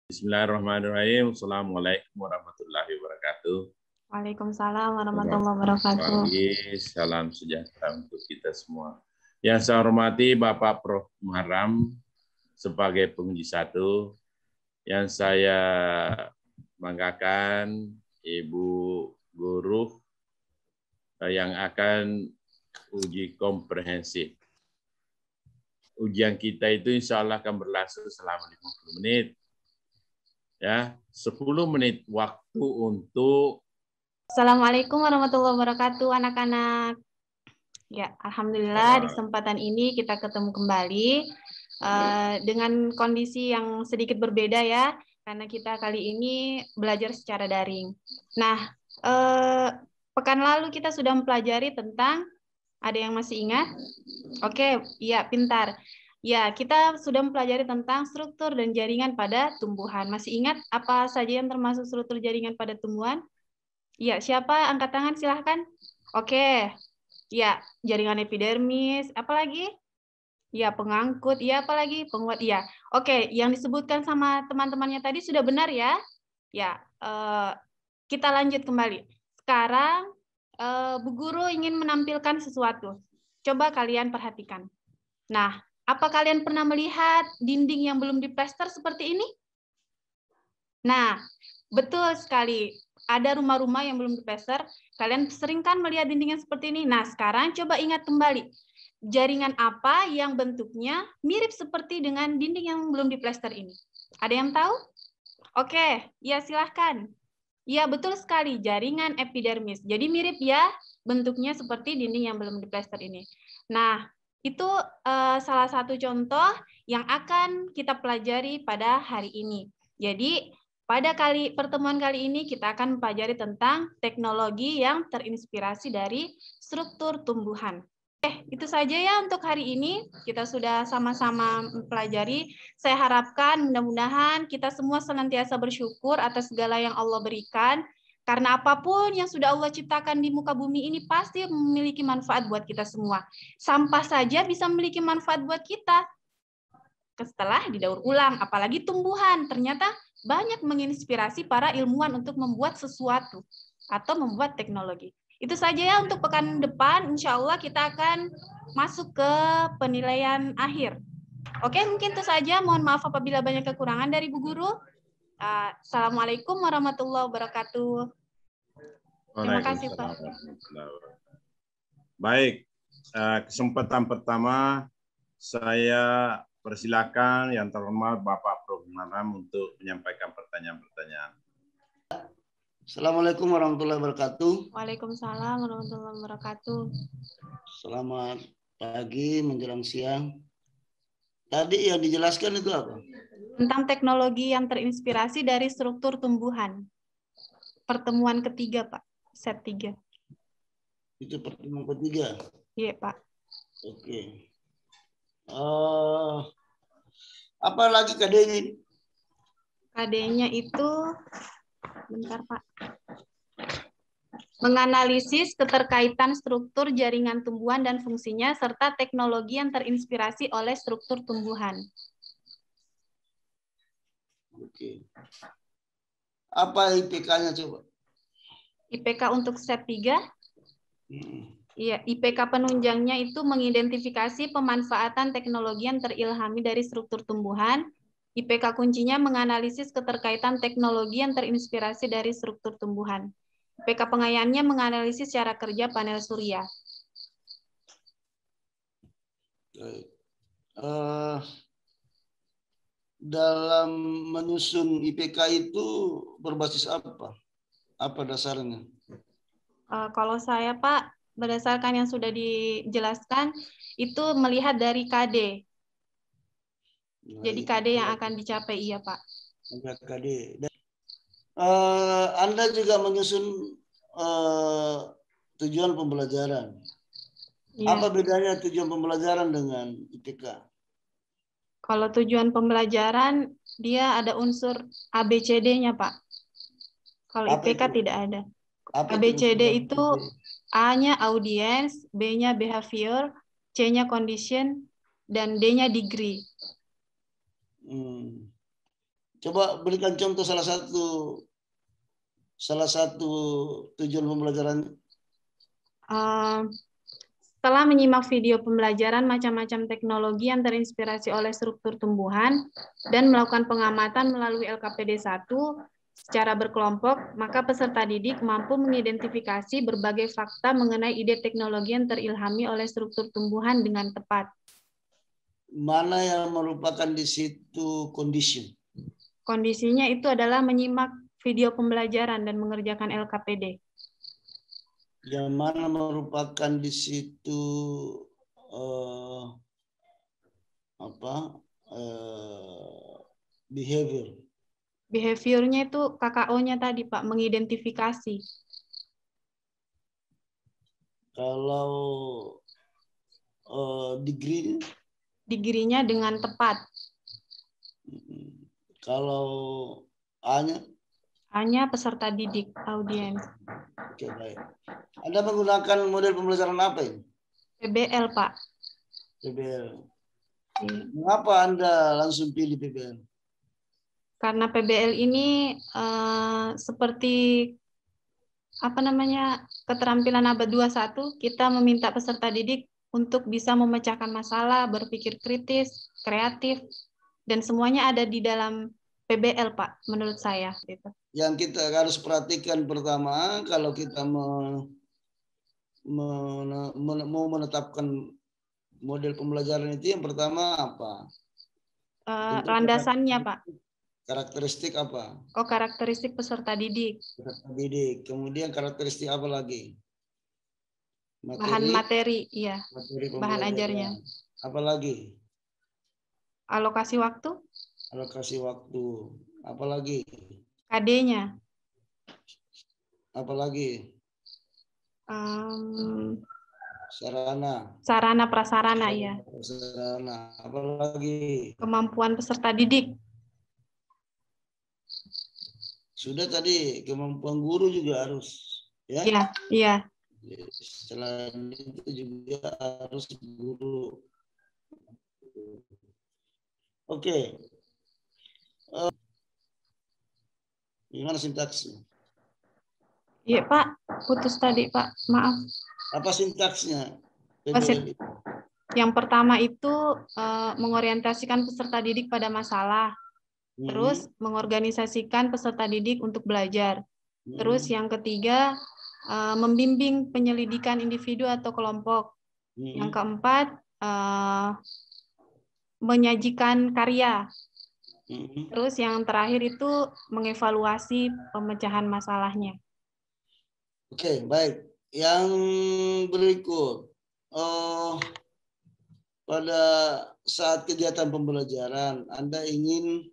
Bismillahirrahmanirrahim. Assalamualaikum warahmatullahi wabarakatuh. Waalaikumsalam warahmatullahi wabarakatuh. Pagi, salam sejahtera untuk kita semua. Yang saya hormati Bapak Prof. Muharram sebagai penguji 1, yang saya banggakan Ibu Guru yang akan uji komprehensif. Ujian kita itu insya Allah akan berlangsung selama 50 menit. Ya, 10 menit waktu untuk. Assalamualaikum warahmatullahi wabarakatuh, anak-anak. Ya, alhamdulillah di kesempatan ini kita ketemu kembali dengan kondisi yang sedikit berbeda ya, karena kita kali ini belajar secara daring. Nah, pekan lalu kita sudah mempelajari tentang, ada yang masih ingat? Oke, ya pintar. Ya, kita sudah mempelajari tentang struktur dan jaringan pada tumbuhan. Masih ingat apa saja yang termasuk struktur jaringan pada tumbuhan? Ya, siapa? Angkat tangan silahkan. Oke. Ya, jaringan epidermis. Apalagi? Ya, pengangkut. Ya, apalagi? Penguat. Ya. Oke, yang disebutkan sama teman-temannya tadi sudah benar ya? Ya, kita lanjut kembali. Sekarang, Bu Guru ingin menampilkan sesuatu. Coba kalian perhatikan. Nah, apa kalian pernah melihat dinding yang belum diplester seperti ini? Nah, betul sekali. Ada rumah-rumah yang belum diplester. Kalian sering kan melihat dinding yang seperti ini? Nah, sekarang coba ingat kembali. Jaringan apa yang bentuknya mirip seperti dengan dinding yang belum diplester ini? Ada yang tahu? Oke, ya silahkan. Ya, betul sekali. Jaringan epidermis. Jadi mirip ya, bentuknya seperti dinding yang belum diplester ini. Nah, itu salah satu contoh yang akan kita pelajari pada hari ini. Jadi, pada pertemuan kali ini kita akan mempelajari tentang teknologi yang terinspirasi dari struktur tumbuhan. Itu saja ya untuk hari ini. Kita sudah sama-sama mempelajari. Saya harapkan mudah-mudahan kita semua senantiasa bersyukur atas segala yang Allah berikan. Karena apapun yang sudah Allah ciptakan di muka bumi ini pasti memiliki manfaat buat kita semua. Sampah saja bisa memiliki manfaat buat kita. Setelah didaur ulang, apalagi tumbuhan, ternyata banyak menginspirasi para ilmuwan untuk membuat sesuatu atau membuat teknologi. Itu saja ya untuk pekan depan, insya Allah kita akan masuk ke penilaian akhir. Oke, mungkin itu saja. Mohon maaf apabila banyak kekurangan dari Bu Guru. Assalamualaikum warahmatullahi wabarakatuh. Terima kasih, Pak. Baik, kesempatan pertama saya persilakan yang terhormat Bapak Prof. Muharram untuk menyampaikan pertanyaan-pertanyaan. Assalamualaikum warahmatullahi wabarakatuh. Waalaikumsalam warahmatullahi wabarakatuh. Selamat pagi menjelang siang. Tadi yang dijelaskan itu apa? Tentang teknologi yang terinspirasi dari struktur tumbuhan. Pertemuan ketiga, Pak. Set 3. Itu pertemuan ketiga? Iya, Pak. Oke. Apa lagi KD-nya ini? KD-nya itu, bentar Pak. Menganalisis keterkaitan struktur jaringan tumbuhan dan fungsinya, serta teknologi yang terinspirasi oleh struktur tumbuhan. Oke. Apa IPK-nya coba? IPK untuk set 3? Iya, IPK penunjangnya itu mengidentifikasi pemanfaatan teknologi yang terilhami dari struktur tumbuhan. IPK kuncinya menganalisis keterkaitan teknologi yang terinspirasi dari struktur tumbuhan. IPK pengayaan menganalisis cara kerja panel surya. Dalam menyusun IPK itu berbasis apa? Apa dasarnya? Kalau saya, Pak, berdasarkan yang sudah dijelaskan, itu melihat dari KD. Jadi KD yang akan dicapai, iya Pak. KD. Anda juga menyusun tujuan pembelajaran. Iya. Apa bedanya tujuan pembelajaran dengan IPK? Kalau tujuan pembelajaran, dia ada unsur ABCD-nya, Pak. Kalau IPK tidak ada. ABCD itu A-nya audience, B-nya behavior, C-nya condition, dan D-nya degree. Coba berikan contoh salah satu tujuan pembelajaran. Setelah menyimak video pembelajaran macam-macam teknologi yang terinspirasi oleh struktur tumbuhan dan melakukan pengamatan melalui LKPD 1 secara berkelompok, maka peserta didik mampu mengidentifikasi berbagai fakta mengenai ide teknologi yang terilhami oleh struktur tumbuhan dengan tepat. Mana yang merupakan di situ condition? Kondisinya itu adalah menyimak video pembelajaran dan mengerjakan LKPD. Yang mana merupakan di situ behavior? Behaviornya itu KKO-nya tadi, Pak, mengidentifikasi. Kalau degree? Degree-nya dengan tepat. Kalau A-nya? A-nya peserta didik, audiens. Oke, baik. Anda menggunakan model pembelajaran apa ini? PBL, Pak. PBL. Iya. Mengapa Anda langsung pilih PBL? Karena PBL ini seperti keterampilan abad 21, kita meminta peserta didik untuk bisa memecahkan masalah, berpikir kritis, kreatif, dan semuanya ada di dalam PBL, Pak, menurut saya. Gitu. Yang kita harus perhatikan pertama, kalau kita mau menetapkan model pembelajaran itu, yang pertama apa? Landasannya, Pak. Karakteristik apa? Oh, karakteristik peserta didik. Peserta didik. Kemudian karakteristik apa lagi? Bahan materi, iya. Materi bahan ajarnya. Apa lagi? Alokasi waktu. Alokasi waktu. Apa lagi? KD-nya. Apa lagi? Sarana prasarana, ya. Sarana. Apa lagi? Kemampuan peserta didik. Sudah tadi, kemampuan guru juga harus, ya? Iya, iya. Selain itu juga harus guru. Oke. Gimana sintaksnya? Iya, Pak. Putus tadi, Pak. Maaf. Apa sintaksnya? Yang pertama itu mengorientasikan peserta didik pada masalah. Terus mengorganisasikan peserta didik untuk belajar. Terus yang ketiga, membimbing penyelidikan individu atau kelompok. Yang keempat, menyajikan karya. Terus yang terakhir itu mengevaluasi pemecahan masalahnya. Oke, baik. Yang berikut, pada saat kegiatan pembelajaran, Anda ingin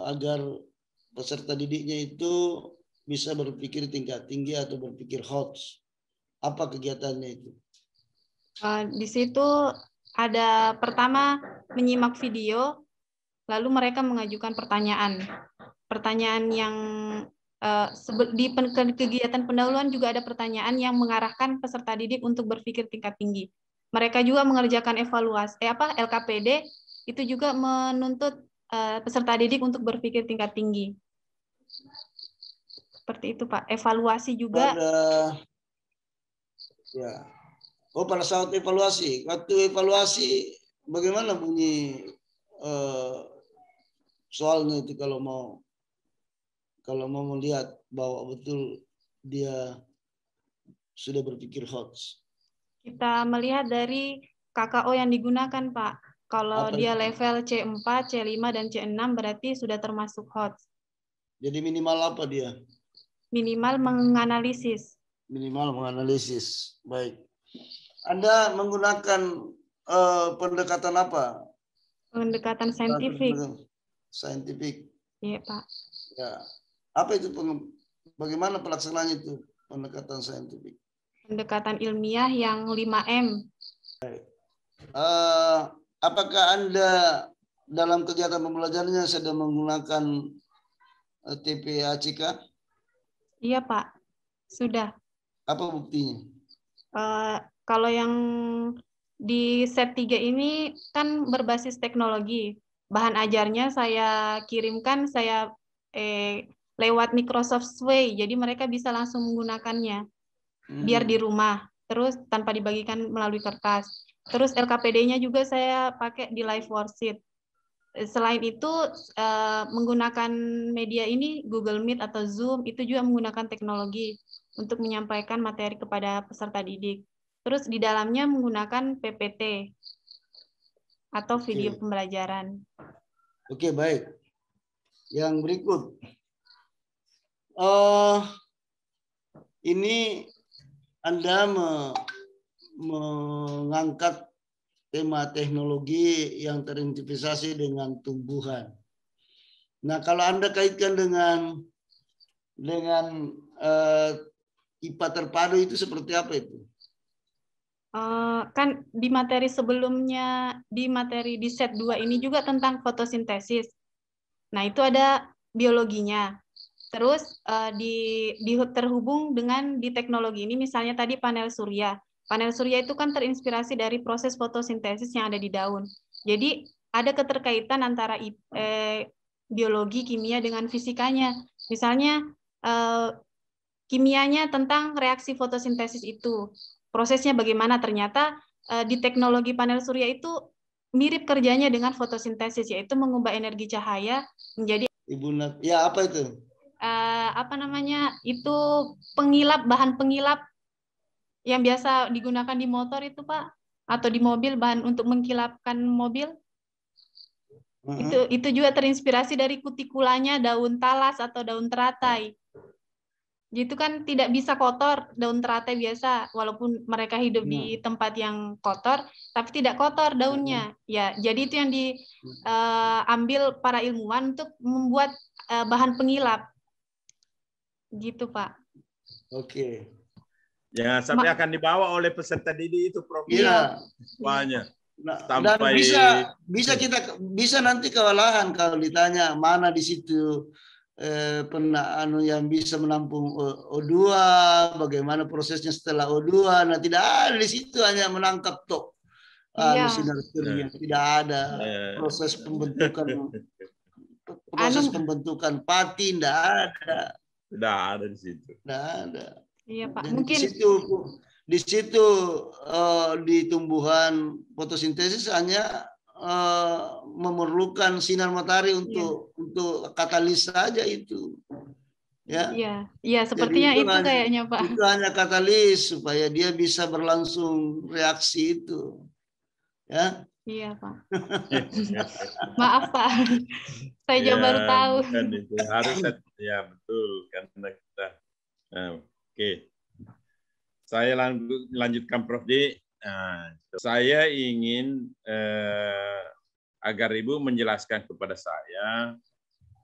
agar peserta didiknya itu bisa berpikir tingkat tinggi atau berpikir hot. Apa kegiatannya itu? Di situ ada pertama menyimak video, lalu mereka mengajukan pertanyaan. Pertanyaan yang di kegiatan pendahuluan juga ada pertanyaan yang mengarahkan peserta didik untuk berpikir tingkat tinggi. Mereka juga mengerjakan evaluasi, LKPD, itu juga menuntut peserta didik untuk berpikir tingkat tinggi. Seperti itu, Pak. Evaluasi juga. Pada saat evaluasi. Waktu evaluasi, bagaimana bunyi soalnya itu kalau mau melihat bahwa betul dia sudah berpikir hot? Kita melihat dari KKO yang digunakan, Pak. Kalau dia level C4, C5, dan C6 berarti sudah termasuk hot. Jadi minimal apa dia? Minimal menganalisis. Minimal menganalisis. Baik. Anda menggunakan pendekatan apa? Pendekatan saintifik. Saintifik. Iya, Pak. Ya. Apa itu? Bagaimana pelaksanaannya itu pendekatan saintifik? Pendekatan ilmiah yang 5M. Baik. Apakah Anda dalam kegiatan pembelajarannya sedang menggunakan TPACK? Iya, Pak. Sudah. Apa buktinya? Kalau yang di set 3 ini kan berbasis teknologi. bahan ajarnya saya kirimkan lewat Microsoft Sway, jadi mereka bisa langsung menggunakannya biar di rumah, terus tanpa dibagikan melalui kertas. Terus LKPD-nya juga saya pakai di Live Worksheet. Selain itu, menggunakan media ini, Google Meet atau Zoom, itu juga menggunakan teknologi untuk menyampaikan materi kepada peserta didik. Terus di dalamnya menggunakan PPT atau video pembelajaran. Oke, baik. Yang berikut. Ini Anda mengangkat tema teknologi yang terintegrasi dengan tumbuhan. Nah, kalau Anda kaitkan dengan IPA terpadu itu seperti apa itu? Kan di materi sebelumnya, di set 2 ini juga tentang fotosintesis. Nah, itu ada biologinya. Terus terhubung dengan di teknologi ini, misalnya tadi panel surya. Panel surya itu kan terinspirasi dari proses fotosintesis yang ada di daun. Jadi ada keterkaitan antara biologi, kimia dengan fisikanya. Misalnya kimianya tentang reaksi fotosintesis itu. Prosesnya bagaimana, ternyata di teknologi panel surya itu mirip kerjanya dengan fotosintesis, yaitu mengubah energi cahaya menjadi ya apa itu? Itu bahan pengilap yang biasa digunakan di motor itu, Pak, atau di mobil, bahan untuk mengkilapkan mobil. Itu juga terinspirasi dari kutikulanya daun talas atau daun teratai. Itu kan tidak bisa kotor, daun teratai biasa, walaupun mereka hidup di tempat yang kotor, tapi tidak kotor daunnya. Ya, jadi itu yang diambil para ilmuwan untuk membuat bahan pengilap. Gitu, Pak. Oke. Jangan sampai akan dibawa oleh peserta didik itu, Prof. Iya. Banyak. Dan bisa nanti kewalahan kalau ditanya mana di situ yang bisa menampung O2, bagaimana prosesnya setelah O2. Nah, tidak ada di situ, hanya menangkap sinar surya. Tidak ada proses pembentukan pati, tidak ada. Tidak ada di situ. Tidak ada. Iya, Pak. Dan mungkin di situ di tumbuhan fotosintesis hanya memerlukan sinar matahari untuk katalis saja itu. Ya. Iya, sepertinya itu kayaknya, Pak. Itu hanya katalis supaya dia bisa berlangsung reaksi itu. Ya. Iya, Pak. Maaf, Pak. Saya juga baru tahu. Bukan itu. Harus, ya betul, karena kita oke. Saya lanjutkan, Prof. D. Saya ingin agar Ibu menjelaskan kepada saya,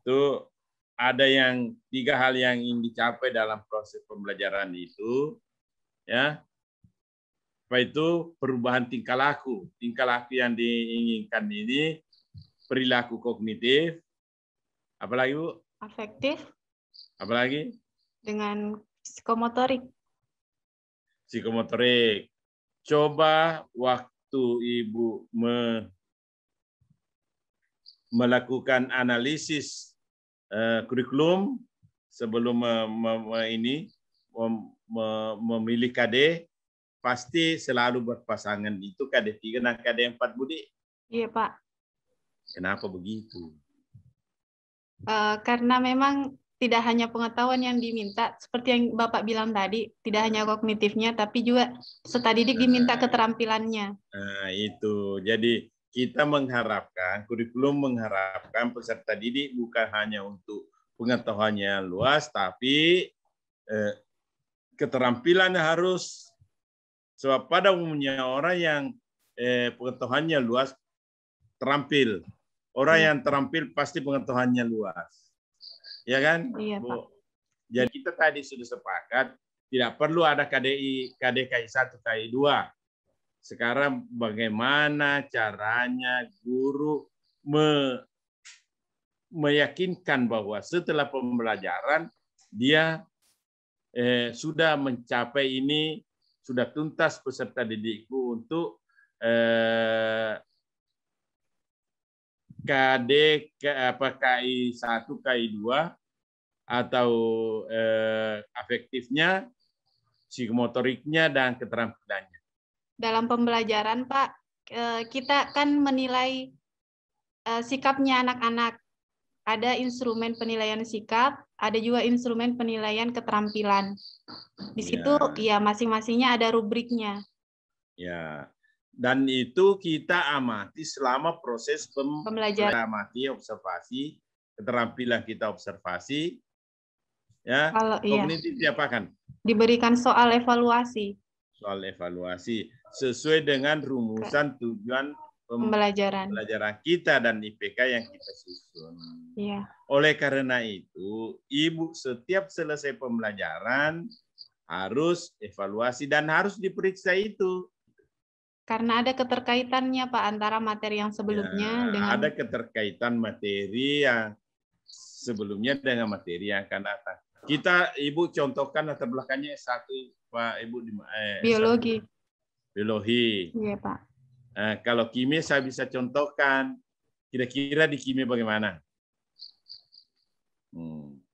itu ada 3 hal yang ingin dicapai dalam proses pembelajaran itu, ya. Apa itu? Perubahan tingkah laku. Tingkah laku yang diinginkan ini perilaku kognitif, apalagi, Bu? Afektif. Apalagi? Dengan psikomotorik. Psikomotorik. Coba waktu Ibu melakukan analisis kurikulum sebelum memilih KD, pasti selalu berpasangan itu KD 3 dan KD 4, Budi. Iya, Pak. Kenapa begitu? Karena memang tidak hanya pengetahuan yang diminta, seperti yang Bapak bilang tadi, tidak hanya kognitifnya, tapi juga peserta didik diminta keterampilannya. Nah, itu. Jadi kita kurikulum mengharapkan peserta didik bukan hanya untuk pengetahuannya luas, tapi keterampilannya harus. Sebab pada umumnya orang yang pengetahuannya luas terampil. Orang yang terampil pasti pengetahuannya luas. Ya kan? Iya, Pak. Jadi kita tadi sudah sepakat tidak perlu ada KDKI 1, KDKI 2. Sekarang bagaimana caranya guru meyakinkan bahwa setelah pembelajaran dia sudah mencapai ini, sudah tuntas peserta didikku untuk KD, KI 1, KI 2, atau afektifnya, psikomotoriknya, dan keterampilannya. Dalam pembelajaran, Pak, kita kan menilai sikapnya anak-anak. Ada instrumen penilaian sikap, ada juga instrumen penilaian keterampilan. Di situ ya masing-masingnya ada rubriknya. Ya. Dan itu kita amati selama proses Pembelajaran. Kita amati, observasi, keterampilan kita observasi. Ya. Kalau Kognitif diapakan? Diberikan soal evaluasi. Soal evaluasi sesuai dengan rumusan tujuan pembelajaran kita dan IPK yang kita susun. Iya. Oleh karena itu, Ibu setiap selesai pembelajaran harus evaluasi dan harus diperiksa itu. Karena ada keterkaitannya, Pak, antara materi yang sebelumnya dengan... Ada keterkaitan materi yang sebelumnya dengan materi yang akan datang. Kita, Ibu, contohkan latar belakangnya S1, Pak, Ibu. Biologi. Biologi. Iya, Pak. Kalau kimia saya bisa contohkan, kira-kira di kimia bagaimana?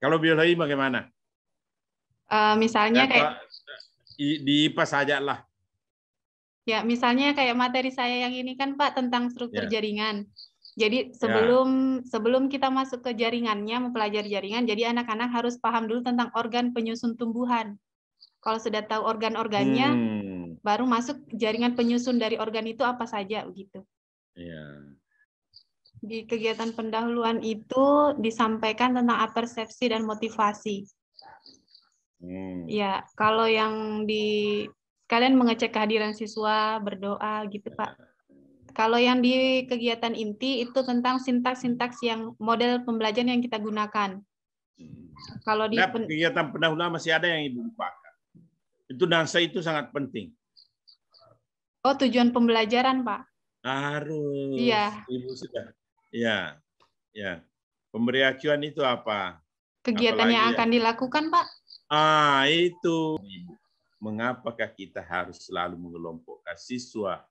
Kalau biologi bagaimana? Misalnya kayak di IPA saja lah. Ya, misalnya kayak materi saya yang ini kan, Pak, tentang struktur jaringan. Jadi sebelum kita masuk ke jaringannya, mempelajari jaringan, jadi anak-anak harus paham dulu tentang organ penyusun tumbuhan. Kalau sudah tahu organ-organnya, baru masuk jaringan penyusun dari organ itu apa saja, begitu. Ya. Di kegiatan pendahuluan itu disampaikan tentang apersepsi dan motivasi. Ya, kalau yang kalian mengecek kehadiran siswa, berdoa, gitu, Pak. Kalau yang di kegiatan inti itu tentang sintaks-sintaks yang model pembelajaran yang kita gunakan. Kalau di kegiatan pendahuluan masih ada yang Ibu lupakan. Itu dansa itu sangat penting. Oh, tujuan pembelajaran, Pak. Harus. Iya. Ibu sudah. Ya. Ya. Pemberi acuan itu apa? Kegiatan yang akan dilakukan, Pak. Itu. Ibu. Mengapakah kita harus selalu mengelompokkan siswa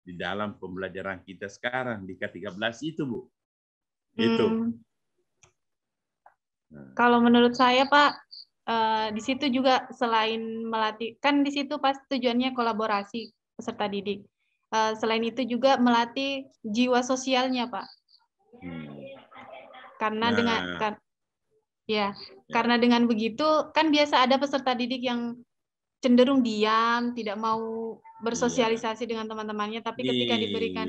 di dalam pembelajaran kita sekarang di K13 itu, Bu? Itu. Kalau menurut saya, Pak, di situ juga selain melatih, kan di situ pasti tujuannya kolaborasi peserta didik. Selain itu juga melatih jiwa sosialnya, Pak. Karena karena dengan begitu kan biasa ada peserta didik yang cenderung diam, tidak mau bersosialisasi dengan teman-temannya, tapi ketika diberikan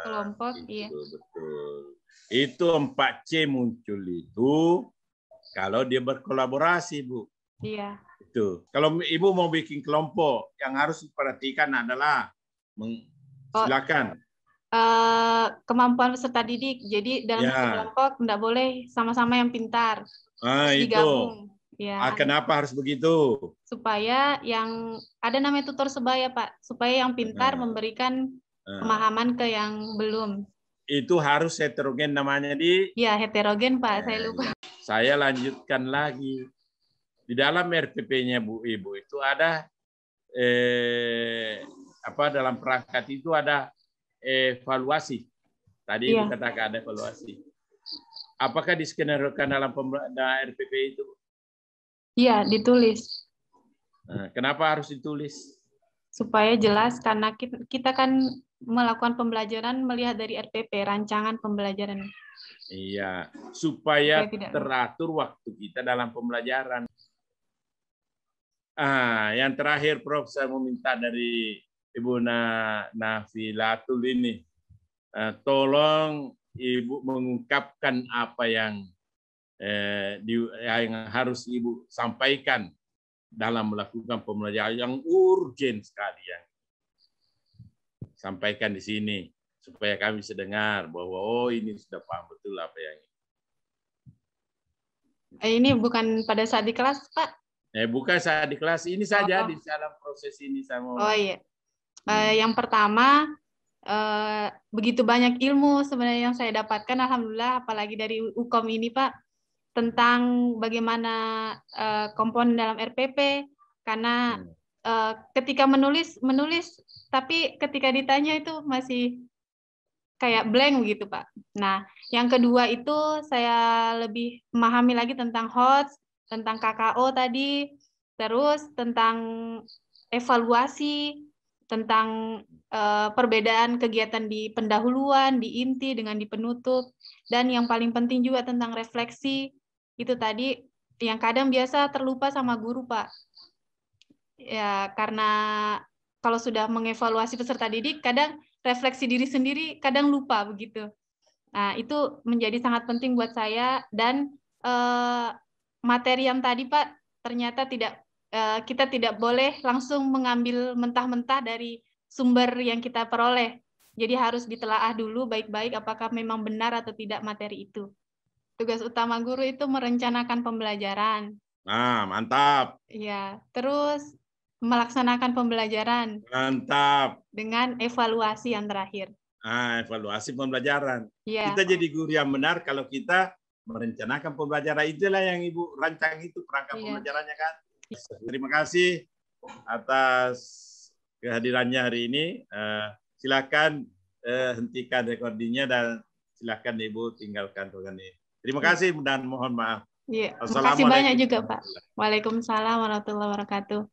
kelompok, betul. Itu 4C muncul itu kalau dia berkolaborasi, Bu. Iya. Itu. Kalau Ibu mau bikin kelompok, yang harus diperhatikan adalah silakan. Kemampuan peserta didik. Jadi dalam kelompok tidak boleh sama-sama yang pintar. Digabung. Ya. Kenapa harus begitu? Supaya yang ada namanya tutor sebaya, Pak. Supaya yang pintar memberikan pemahaman ke yang belum. Itu harus heterogen namanya Ya, heterogen, Pak. Saya lupa. Saya lanjutkan lagi. Di dalam RPP-nya Bu Ibu itu ada dalam perangkat itu ada evaluasi. Tadi Ibu katakan ada evaluasi. Apakah diskenario dalam RPP itu? Iya, ditulis. Kenapa harus ditulis? Supaya jelas, karena kita kan melakukan pembelajaran melihat dari RPP, rancangan pembelajaran. Iya, supaya teratur waktu kita dalam pembelajaran. Yang terakhir, Prof, saya meminta dari Ibu Nafilatul ini, tolong Ibu mengungkapkan apa yang harus Ibu sampaikan dalam melakukan pembelajaran yang urgen sekali ya. Sampaikan di sini supaya kami bisa dengar bahwa ini sudah paham betul apa yang ini bukan pada saat di kelas, Pak. Bukan saat di kelas, ini saja di dalam proses ini saya mau. Oh iya. Yang pertama, begitu banyak ilmu sebenarnya yang saya dapatkan, alhamdulillah, apalagi dari UKOM ini, Pak, tentang bagaimana komponen dalam RPP, karena ketika menulis, tapi ketika ditanya itu masih kayak blank gitu, Pak. Nah, yang kedua itu saya lebih memahami lagi tentang HOTS, tentang KKO tadi, terus tentang evaluasi, tentang perbedaan kegiatan di pendahuluan, di inti dengan di penutup, dan yang paling penting juga tentang refleksi, itu tadi yang kadang biasa terlupa sama guru, Pak. Ya, karena kalau sudah mengevaluasi peserta didik, kadang refleksi diri sendiri kadang lupa begitu. Nah, itu menjadi sangat penting buat saya, dan materi yang tadi Pak, ternyata kita tidak boleh langsung mengambil mentah-mentah dari sumber yang kita peroleh. Jadi harus ditelaah dulu baik-baik apakah memang benar atau tidak materi itu. Tugas utama guru itu merencanakan pembelajaran. Nah, mantap. Ya, terus melaksanakan pembelajaran. Mantap. Dengan evaluasi yang terakhir. Nah, evaluasi pembelajaran. Ya. Kita jadi guru yang benar kalau kita merencanakan pembelajaran. Itulah yang Ibu rancang itu perangkat pembelajarannya kan. Terima kasih atas kehadirannya hari ini. Silakan hentikan recordingnya dan silakan Ibu tinggalkan ruangan ini. Terima kasih dan mohon maaf. Terima kasih banyak juga Pak. Waalaikumsalam warahmatullahi wabarakatuh.